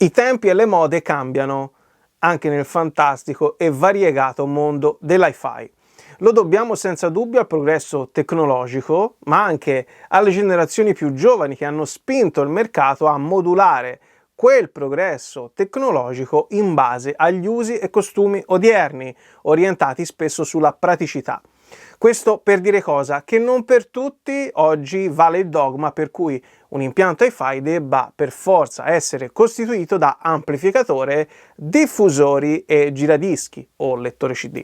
I tempi e le mode cambiano anche nel fantastico e variegato mondo dell'hi-fi. Lo dobbiamo senza dubbio al progresso tecnologico, ma anche alle generazioni più giovani che hanno spinto il mercato a modulare quel progresso tecnologico in base agli usi e costumi odierni, orientati spesso sulla praticità. Questo per dire cosa? Che non per tutti oggi vale il dogma per cui un impianto hi-fi debba per forza essere costituito da amplificatore, diffusori e giradischi o lettore CD,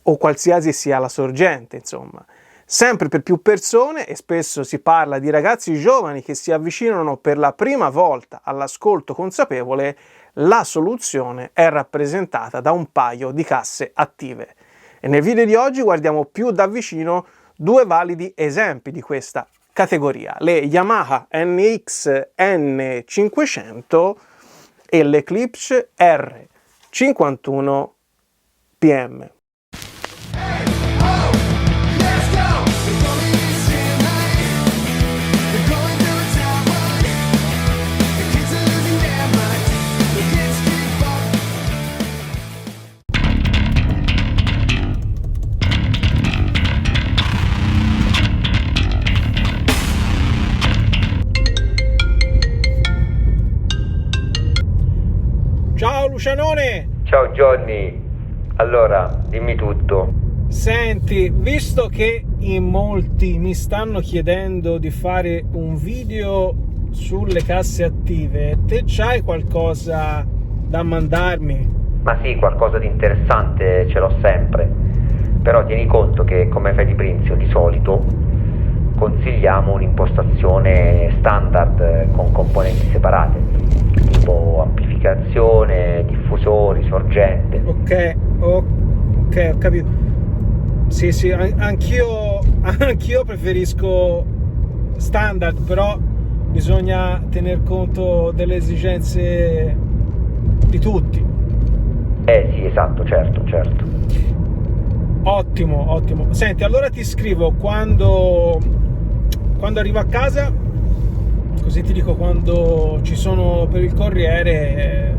o qualsiasi sia la sorgente, insomma. Sempre per più persone, e spesso si parla di ragazzi giovani che si avvicinano per la prima volta all'ascolto consapevole, la soluzione è rappresentata da un paio di casse attive. E nel video di oggi guardiamo più da vicino due validi esempi di questa categoria, le Yamaha NX N500 e l'Eclipse R51 PM. Ciao Lucianone! Ciao Johnny, allora dimmi tutto. Senti, visto che in molti mi stanno chiedendo di fare un video sulle casse attive, te c'hai qualcosa da mandarmi? Ma sì, qualcosa di interessante ce l'ho sempre, però tieni conto che come fai di Prinzio di solito consigliamo un'impostazione standard con componenti separate, tipo amplificazione, diffusori, sorgente. Ok, ho capito. Sì, anch'io preferisco standard, però bisogna tener conto delle esigenze di tutti. Sì, esatto, certo. Ottimo. Senti, allora ti scrivo quando arrivo a casa, così ti dico quando ci sono per il corriere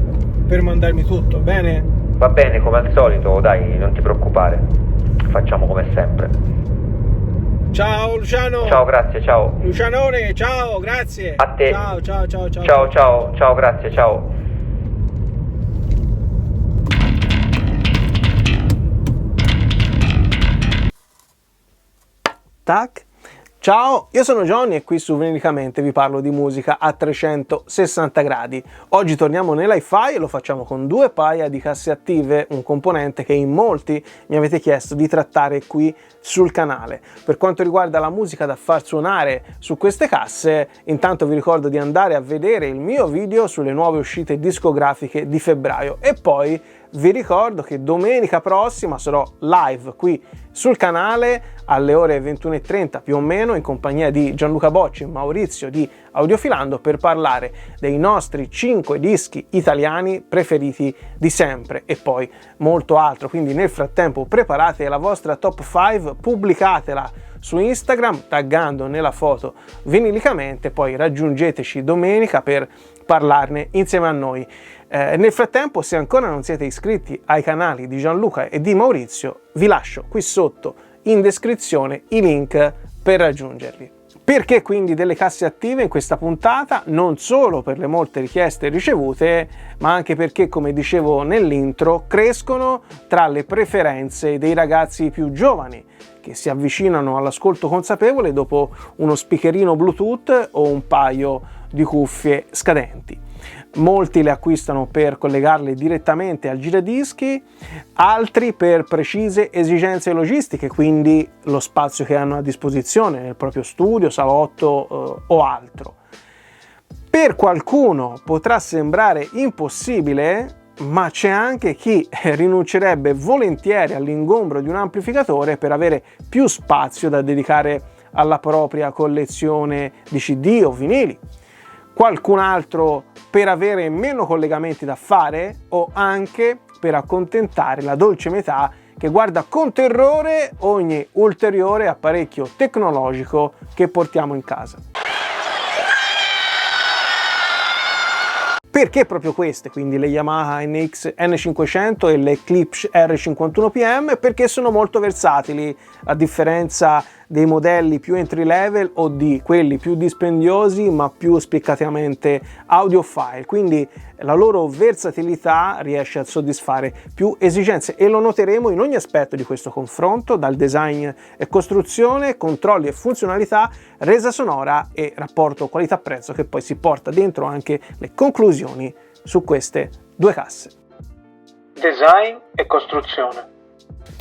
per mandarmi tutto, bene? Va bene, come al solito, dai, non ti preoccupare, facciamo come sempre. Ciao Luciano! Ciao, grazie, ciao. Lucianone, ciao, grazie! A te! Ciao, Grazie, ciao! Tac. Ciao, io sono Johnny e qui su Veneticamente vi parlo di musica a 360 gradi. Oggi torniamo nell'hi-fi e lo facciamo con due paia di casse attive, un componente che in molti mi avete chiesto di trattare qui sul canale. Per quanto riguarda la musica da far suonare su queste casse, intanto vi ricordo di andare a vedere il mio video sulle nuove uscite discografiche di febbraio e poi vi ricordo che domenica prossima sarò live qui sul canale alle ore 21:30 più o meno in compagnia di Gianluca Bocci e Maurizio di Audiofilando per parlare dei nostri 5 dischi italiani preferiti di sempre e poi molto altro. Quindi nel frattempo preparate la vostra top 5, pubblicatela su Instagram taggando nella foto Vinilicamente, poi raggiungeteci domenica per parlarne insieme a noi. Nel frattempo, se ancora non siete iscritti ai canali di Gianluca e di Maurizio, vi lascio qui sotto in descrizione i link per raggiungerli. Perché quindi delle casse attive in questa puntata? Non solo per le molte richieste ricevute, ma anche perché, come dicevo nell'intro, crescono tra le preferenze dei ragazzi più giovani che si avvicinano all'ascolto consapevole dopo uno speakerino Bluetooth o un paio di cuffie scadenti. Molti le acquistano per collegarle direttamente al giradischi, altri per precise esigenze logistiche, quindi lo spazio che hanno a disposizione nel proprio studio, salotto o altro. Per qualcuno potrà sembrare impossibile, ma c'è anche chi rinuncerebbe volentieri all'ingombro di un amplificatore per avere più spazio da dedicare alla propria collezione di CD o vinili. Qualcun altro per avere meno collegamenti da fare o anche per accontentare la dolce metà che guarda con terrore ogni ulteriore apparecchio tecnologico che portiamo in casa. Perché proprio queste, quindi le Yamaha NX N500 e le Klipsch R51PM? Perché sono molto versatili, a differenza dei modelli più entry level o di quelli più dispendiosi ma più spiccatamente audiophile, quindi la loro versatilità riesce a soddisfare più esigenze e lo noteremo in ogni aspetto di questo confronto, dal design e costruzione, controlli e funzionalità, resa sonora e rapporto qualità-prezzo, che poi si porta dentro anche le conclusioni su queste due casse. Design e costruzione.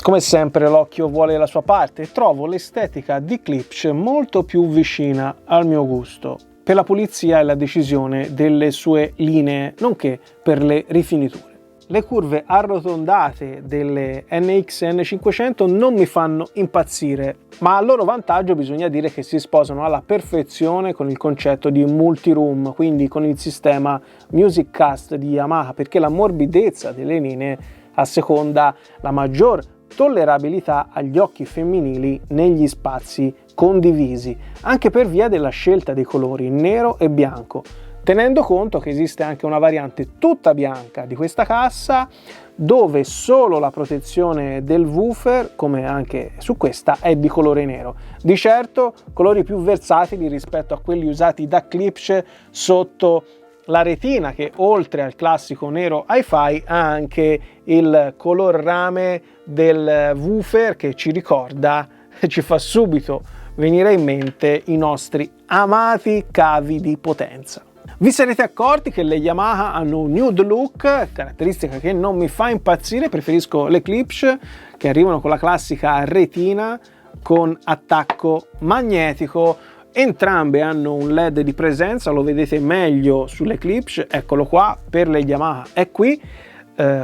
Come sempre l'occhio vuole la sua parte e trovo l'estetica di Klipsch molto più vicina al mio gusto, per la pulizia e la decisione delle sue linee, nonché per le rifiniture. Le curve arrotondate delle NX N500 non mi fanno impazzire, ma a loro vantaggio bisogna dire che si sposano alla perfezione con il concetto di multi-room, quindi con il sistema Music Cast di Yamaha, perché la morbidezza delle linee asseconda la maggior tollerabilità agli occhi femminili negli spazi condivisi, anche per via della scelta dei colori nero e bianco, tenendo conto che esiste anche una variante tutta bianca di questa cassa dove solo la protezione del woofer, come anche su questa, è di colore nero. Di certo colori più versatili rispetto a quelli usati da Klipsch sotto la retina, che oltre al classico nero hi-fi ha anche il color rame del woofer che ci ricorda, ci fa subito venire in mente i nostri amati cavi di potenza. Vi sarete accorti che le Yamaha hanno un nude look, caratteristica che non mi fa impazzire, preferisco le Klipsch che arrivano con la classica retina con attacco magnetico. Entrambe hanno un LED di presenza, lo vedete meglio sulle Klipsch, eccolo qua, per le Yamaha è qui,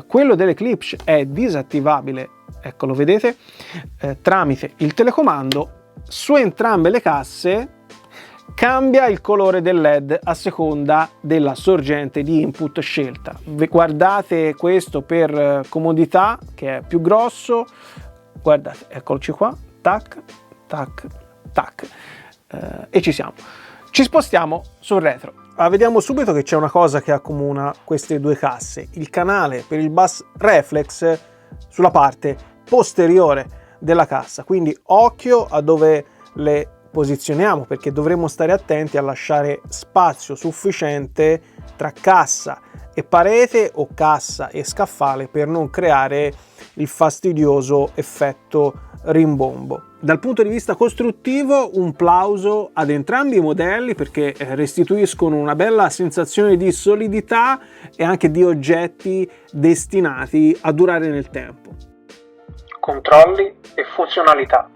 quello delle Klipsch è disattivabile, ecco lo vedete, tramite il telecomando. Su entrambe le casse cambia il colore del LED a seconda della sorgente di input scelta. Guardate questo per comodità, che è più grosso, guardate, eccoloci qua, tac, tac, tac. E ci siamo. Ci spostiamo sul retro. Vediamo subito che c'è una cosa che accomuna queste due casse: il canale per il bass reflex sulla parte posteriore della cassa, quindi occhio a dove le posizioniamo, perché dovremo stare attenti a lasciare spazio sufficiente tra cassa e parete o cassa e scaffale per non creare il fastidioso effetto rimbombo. Dal punto di vista costruttivo un plauso ad entrambi i modelli, perché restituiscono una bella sensazione di solidità e anche di oggetti destinati a durare nel tempo. Controlli e funzionalità.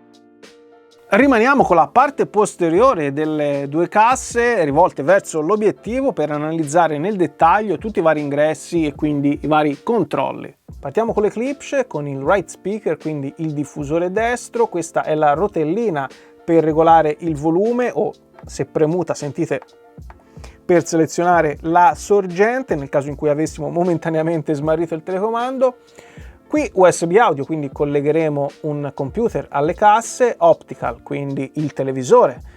Rimaniamo con la parte posteriore delle due casse rivolte verso l'obiettivo per analizzare nel dettaglio tutti i vari ingressi e quindi i vari controlli. Partiamo con le Klipsch, con il right speaker, quindi il diffusore destro. Questa è la rotellina per regolare il volume o, se premuta, sentite, per selezionare la sorgente nel caso in cui avessimo momentaneamente smarrito il telecomando. Qui USB audio, quindi collegheremo un computer alle casse, optical, quindi il televisore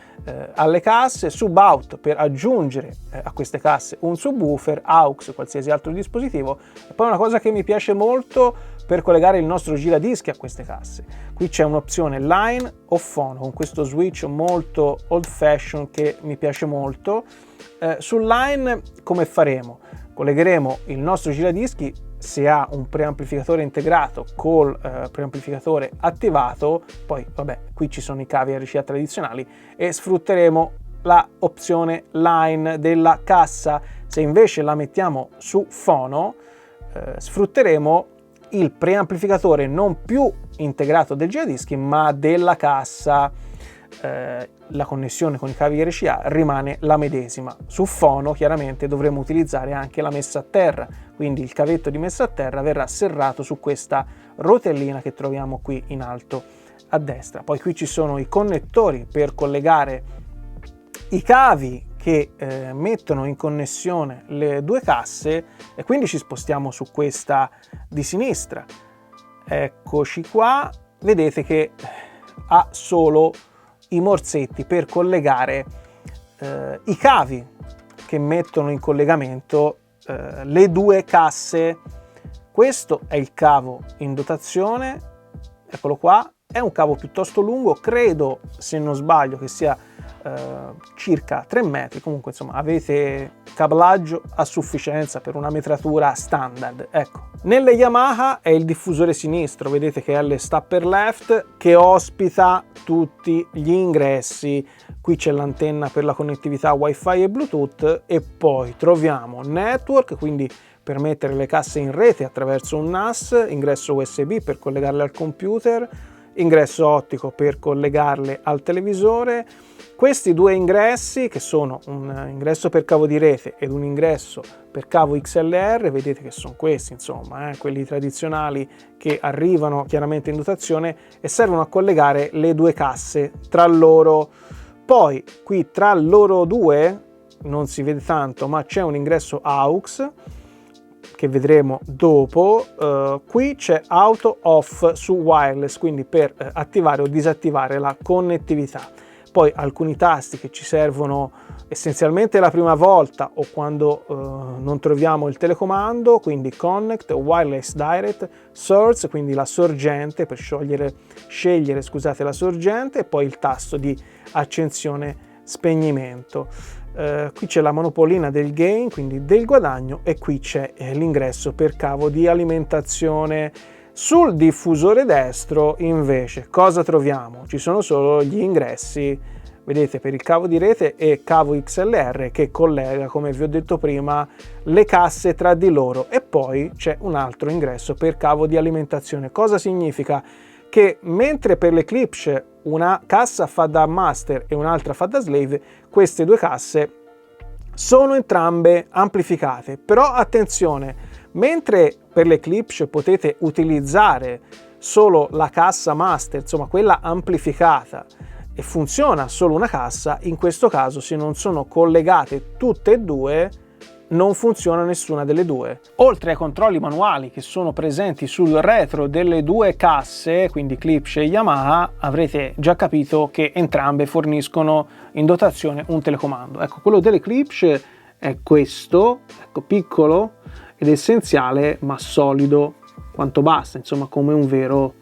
alle casse, sub-out per aggiungere a queste casse un subwoofer, aux, qualsiasi altro dispositivo, e poi una cosa che mi piace molto per collegare il nostro giradischi a queste casse. Qui c'è un'opzione line o phono con questo switch molto old fashion che mi piace molto. Sul line come faremo? Collegheremo il nostro giradischi, se ha un preamplificatore integrato, col preamplificatore attivato, poi vabbè, qui ci sono i cavi RCA tradizionali, e sfrutteremo la opzione line della cassa. Se invece la mettiamo su fono, sfrutteremo il preamplificatore non più integrato del giradischi ma della cassa. La connessione con i cavi RCA rimane la medesima. Su fono chiaramente dovremo utilizzare anche la messa a terra, quindi il cavetto di messa a terra verrà serrato su questa rotellina che troviamo qui in alto a destra. Poi qui ci sono i connettori per collegare i cavi che mettono in connessione le due casse, e quindi ci spostiamo su questa di sinistra. Eccoci qua, vedete che ha solo i morsetti per collegare i cavi che mettono in collegamento le due casse. Questo è il cavo in dotazione, eccolo qua, è un cavo piuttosto lungo, credo, se non sbaglio, che sia circa 3 metri, comunque insomma avete cablaggio a sufficienza per una metratura standard. Ecco, nelle Yamaha è il diffusore sinistro, vedete che è l'stepper left che ospita tutti gli ingressi. Qui c'è l'antenna per la connettività Wi-Fi e Bluetooth, e poi troviamo network, quindi per mettere le casse in rete attraverso un NAS, ingresso USB per collegarle al computer, ingresso ottico per collegarle al televisore. Questi due ingressi, che sono un ingresso per cavo di rete ed un ingresso per cavo XLR, vedete che sono questi, insomma, quelli tradizionali che arrivano chiaramente in dotazione e servono a collegare le due casse tra loro. Poi qui tra loro due non si vede tanto, ma c'è un ingresso AUX che vedremo dopo. Qui c'è auto off su wireless, quindi per attivare o disattivare la connettività. Poi alcuni tasti che ci servono essenzialmente la prima volta o quando non troviamo il telecomando, quindi connect, wireless direct, source, quindi la sorgente per scegliere la sorgente, e poi il tasto di accensione spegnimento. Qui c'è la monopolina del gain, quindi del guadagno, e qui c'è l'ingresso per cavo di alimentazione. Sul diffusore destro invece cosa troviamo? Ci sono solo gli ingressi, vedete, per il cavo di rete e cavo XLR che collega, come vi ho detto prima, le casse tra di loro, e poi c'è un altro ingresso per cavo di alimentazione. Cosa significa? Che mentre per l'Eclipse una cassa fa da master e un'altra fa da slave, queste due casse sono entrambe amplificate. Però attenzione, mentre per l'Eclipse potete utilizzare solo la cassa master, insomma quella amplificata, e funziona solo una cassa, in questo caso se non sono collegate tutte e due non funziona nessuna delle due. Oltre ai controlli manuali che sono presenti sul retro delle due casse, quindi Eclipse e Yamaha, avrete già capito che entrambe forniscono in dotazione un telecomando. Ecco, quello dell'Eclipse è questo, ecco, piccolo ed essenziale, ma solido quanto basta, insomma come un vero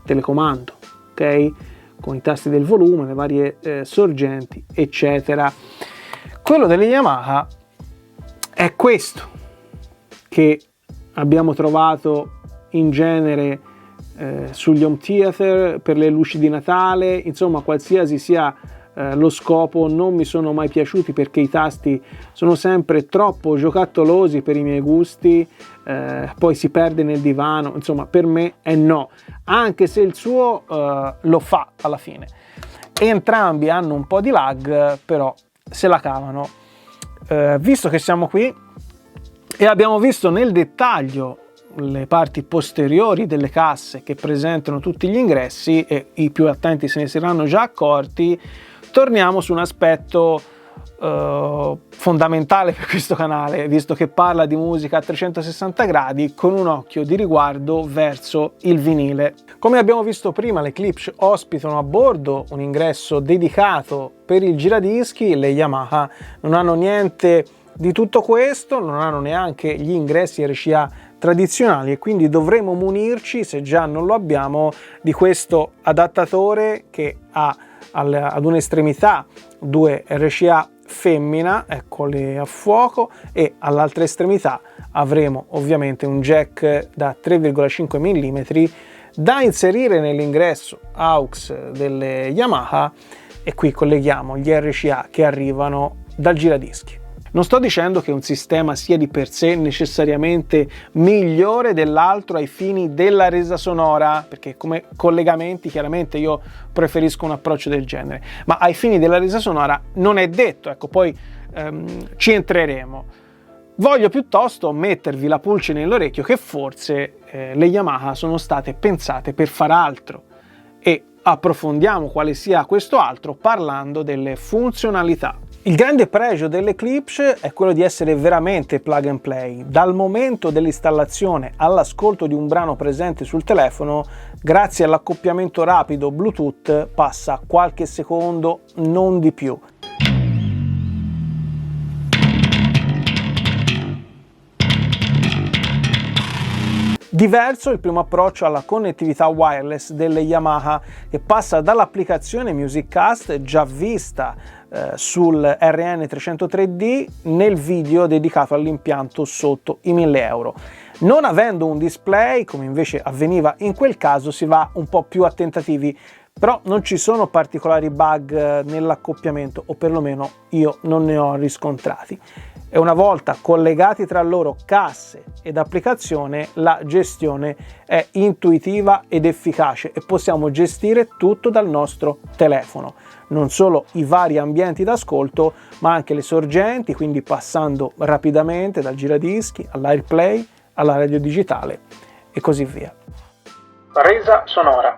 telecomando, ok? Con i tasti del volume, le varie sorgenti, eccetera. Quello delle Yamaha è questo, che abbiamo trovato in genere sugli home theater, per le luci di Natale, insomma qualsiasi sia lo scopo. Non mi sono mai piaciuti perché i tasti sono sempre troppo giocattolosi per i miei gusti, poi si perde nel divano, insomma per me è no, anche se il suo lo fa alla fine. Entrambi hanno un po' di lag, però se la cavano. Visto che siamo qui e abbiamo visto nel dettaglio le parti posteriori delle casse che presentano tutti gli ingressi, e i più attenti se ne saranno già accorti, torniamo su un aspetto fondamentale per questo canale, visto che parla di musica a 360 gradi con un occhio di riguardo verso il vinile. Come abbiamo visto prima, le Eclipse ospitano a bordo un ingresso dedicato per il giradischi, le Yamaha non hanno niente di tutto questo, non hanno neanche gli ingressi RCA tradizionali, e quindi dovremo munirci, se già non lo abbiamo, di questo adattatore che ha ad un'estremità due RCA femmina, eccole a fuoco, e all'altra estremità avremo ovviamente un jack da 3,5 mm da inserire nell'ingresso AUX delle Yamaha, e qui colleghiamo gli RCA che arrivano dal giradischi. Non sto dicendo che un sistema sia di per sé necessariamente migliore dell'altro ai fini della resa sonora, perché come collegamenti chiaramente io preferisco un approccio del genere, ma ai fini della resa sonora non è detto, ecco, poi ci entreremo. Voglio piuttosto mettervi la pulce nell'orecchio che forse le Yamaha sono state pensate per far altro, e approfondiamo quale sia questo altro parlando delle funzionalità. Il grande pregio dell'Eclipse è quello di essere veramente plug and play. Dal momento dell'installazione all'ascolto di un brano presente sul telefono, grazie all'accoppiamento rapido Bluetooth, passa qualche secondo, non di più. Diverso il primo approccio alla connettività wireless delle Yamaha, che passa dall'applicazione MusicCast già vista sul RN303D nel video dedicato all'impianto sotto i 1.000 euro. Non avendo un display, come invece avveniva in quel caso, si va un po' più a tentativi, però non ci sono particolari bug nell'accoppiamento, o perlomeno io non ne ho riscontrati. E una volta collegati tra loro casse ed applicazione, la gestione è intuitiva ed efficace e possiamo gestire tutto dal nostro telefono. Non solo i vari ambienti d'ascolto, ma anche le sorgenti, quindi passando rapidamente dal giradischi all'AirPlay, alla radio digitale e così via. Resa sonora.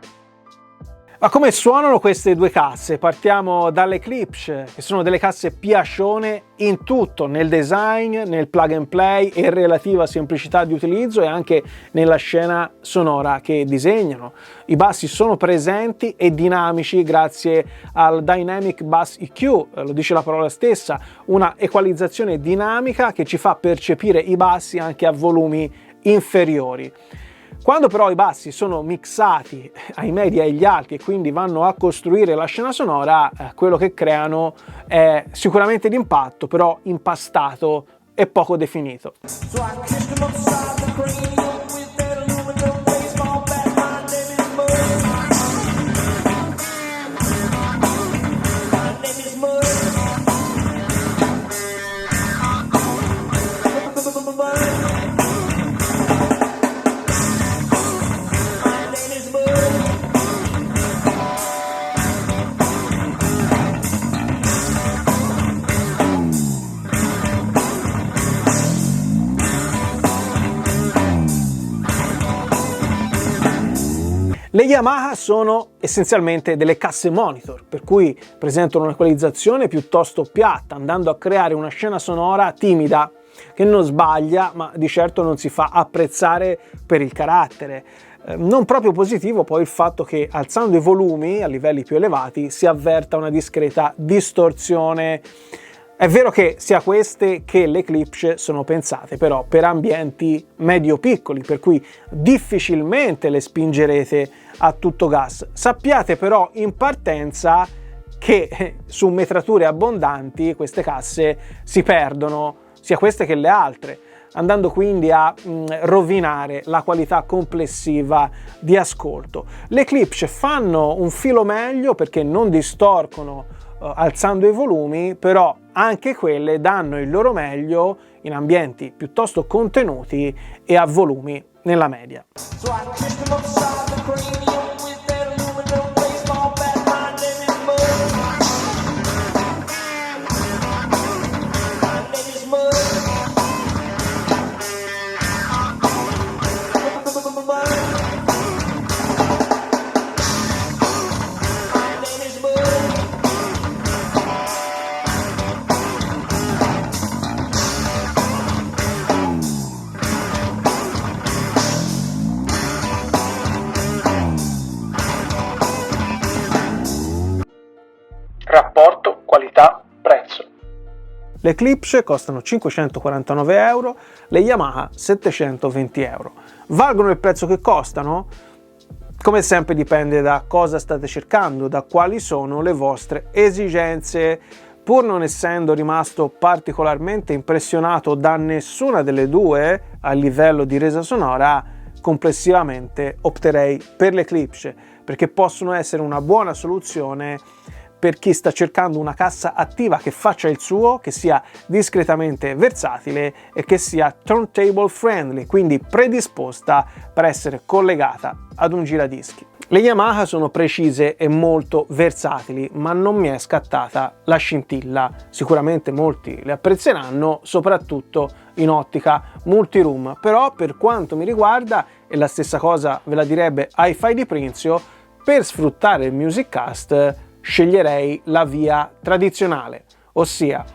Ma come suonano queste due casse? Partiamo dall'Eclipse, che sono delle casse piascione in tutto, nel design, nel plug and play e relativa semplicità di utilizzo e anche nella scena sonora che disegnano. I bassi sono presenti e dinamici grazie al Dynamic Bass EQ, lo dice la parola stessa, una equalizzazione dinamica che ci fa percepire i bassi anche a volumi inferiori. Quando però i bassi sono mixati ai medi e agli alti e quindi vanno a costruire la scena sonora, quello che creano è sicuramente d'impatto, però impastato e poco definito. Le Yamaha sono essenzialmente delle casse monitor, per cui presentano un'equalizzazione piuttosto piatta, andando a creare una scena sonora timida, che non sbaglia, ma di certo non si fa apprezzare per il carattere. Non proprio positivo poi il fatto che, alzando i volumi a livelli più elevati, si avverta una discreta distorsione. È vero che sia queste che l'Eclipse sono pensate però per ambienti medio-piccoli, per cui difficilmente le spingerete a tutto gas. Sappiate però in partenza che su metrature abbondanti queste casse si perdono, sia queste che le altre, andando quindi a rovinare la qualità complessiva di ascolto. Le Eclipse fanno un filo meglio perché non distorcono alzando i volumi, però anche quelle danno il loro meglio in ambienti piuttosto contenuti e a volumi nella media. Rapporto qualità-prezzo. Le Eclipse costano 549 euro, le Yamaha 720 euro. Valgono il prezzo che costano? Come sempre dipende da cosa state cercando, da quali sono le vostre esigenze. Pur non essendo rimasto particolarmente impressionato da nessuna delle due a livello di resa sonora, complessivamente opterei per le Eclipse, perché possono essere una buona soluzione per chi sta cercando una cassa attiva che faccia il suo, che sia discretamente versatile e che sia turntable friendly, quindi predisposta per essere collegata ad un giradischi. Le Yamaha sono precise e molto versatili, ma non mi è scattata la scintilla. Sicuramente molti le apprezzeranno, soprattutto in ottica multiroom, però per quanto mi riguarda, e la stessa cosa ve la direbbe Hi-Fi di Prinzio, per sfruttare il MusicCast sceglierei la via tradizionale, ossia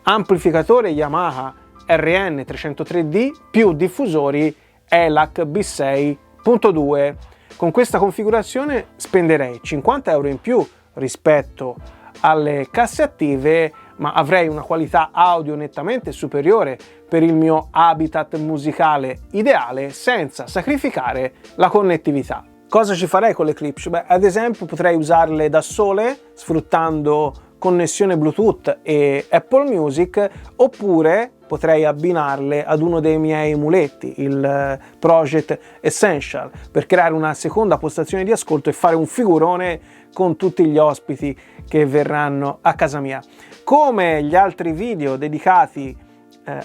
amplificatore Yamaha RN303D più diffusori ELAC B6.2. Con questa configurazione spenderei 50 euro in più rispetto alle casse attive, ma avrei una qualità audio nettamente superiore per il mio habitat musicale ideale senza sacrificare la connettività. Cosa ci farei con le clips? Beh, ad esempio potrei usarle da sole sfruttando connessione Bluetooth e Apple Music, oppure potrei abbinarle ad uno dei miei emuletti, il Project Essential, per creare una seconda postazione di ascolto e fare un figurone con tutti gli ospiti che verranno a casa mia. Come gli altri video dedicati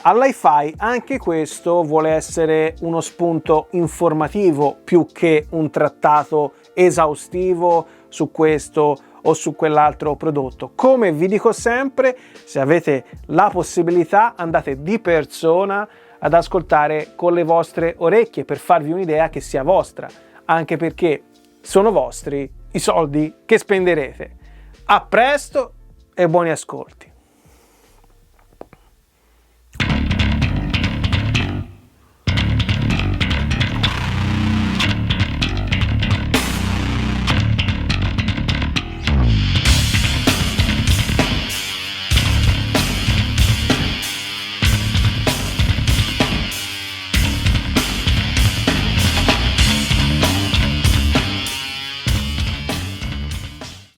all'hi-fi, anche questo vuole essere uno spunto informativo più che un trattato esaustivo su questo o su quell'altro prodotto. Come vi dico sempre, se avete la possibilità, andate di persona ad ascoltare con le vostre orecchie per farvi un'idea che sia vostra, anche perché sono vostri i soldi che spenderete. A presto e buoni ascolti.